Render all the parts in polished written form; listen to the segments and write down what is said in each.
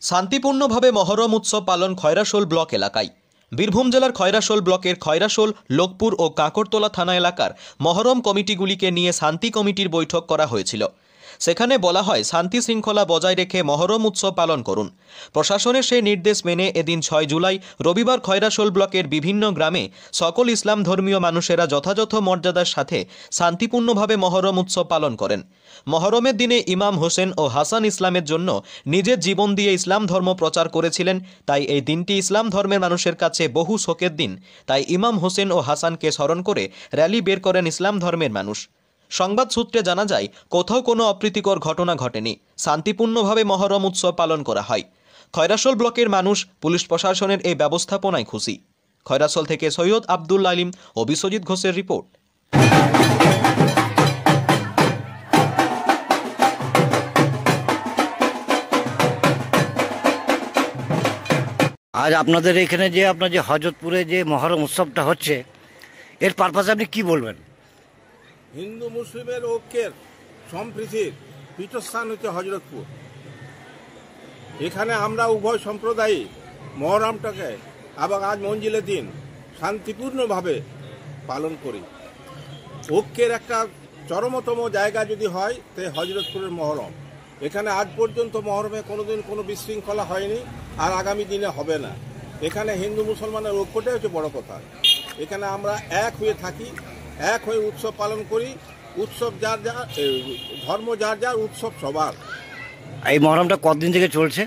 শান্তিপূর্ণভাবে মহরম উৎসব পালন খয়রাশোল ব্লক এলাকায়। বীরভূম জেলার খয়রাশোল ব্লকের খয়রাশোল, লোকপুর ও কাকরতলা থানা এলাকার মহরম কমিটিগুলিকে নিয়ে শান্তি কমিটির বৈঠক করা হয়েছিল। সেখানে বলা হয়, শান্তি শৃঙ্খলা বজায় রেখে মহরম উৎসব পালন করুন। প্রশাসনের সেই নির্দেশ মেনে এদিন 6 জুলাই রবিবার খয়রাশোল ব্লকের বিভিন্ন গ্রামে সকল ইসলাম ধর্মীয় মানুষেরা যথাযথ মর্যাদার সাথে শান্তিপূর্ণভাবে মহরম উৎসব পালন করেন। মহরমের দিনে ইমাম হোসেন ও হাসান ইসলামের জন্য নিজের জীবন দিয়ে ইসলাম ধর্ম প্রচার করেছিলেন। তাই এই দিনটি ইসলাম ধর্মের মানুষের কাছে বহু শোকের দিন। তাই ইমাম হোসেন ও হাসানকে স্মরণ করে র্যালি বের করেন ইসলাম ধর্মের মানুষ। সংবাদ সূত্রে জানা যায়, কোথাও কোনো অপ্রীতিকর ঘটনা ঘটেনি। শান্তিপূর্ণভাবে মহরম উৎসব পালন করা হয়। খয়রাশোল ব্লকের মানুষ পুলিশ প্রশাসনের এই ব্যবস্থাপনায় খুশি। খয়রাশোল থেকে সৈয়দ আব্দুল আলিম ও বিশ্বজিৎ ঘোষের রিপোর্ট। আজ আপনাদের এখানে যে আপনার যে হজরতপুরে যে মহরম উৎসবটা হচ্ছে, এর পারপাসে আপনি কি বলবেন? হিন্দু মুসলিমের ঐক্যের সম্প্রীতির পীঠস্থান হচ্ছে হজরতপুর। এখানে আমরা উভয় সম্প্রদায়ই মহরমটাকে এবং আজ মঞ্জিলের দিন শান্তিপূর্ণভাবে পালন করি। ঐক্যের একটা চরমতম জায়গা যদি হয় তো হজরতপুরের মহরম। এখানে আজ পর্যন্ত মহরমে কোনোদিন কোনো বিশৃঙ্খলা হয়নি, আর আগামী দিনে হবে না। এখানে হিন্দু মুসলমানের ঐক্যটাই হচ্ছে বড় কথা। এখানে আমরা এক হয়ে থাকি, এক হয়ে উৎসব পালন করি। উৎসব যার যার, ধর্ম যার যার, উৎসব সবার। এই মহরমটা কতদিন থেকে চলছে?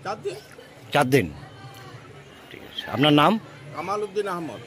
4 দিন। 4 দিন। ঠিক আছে, আপনার নাম? কামাল উদ্দিন আহমদ।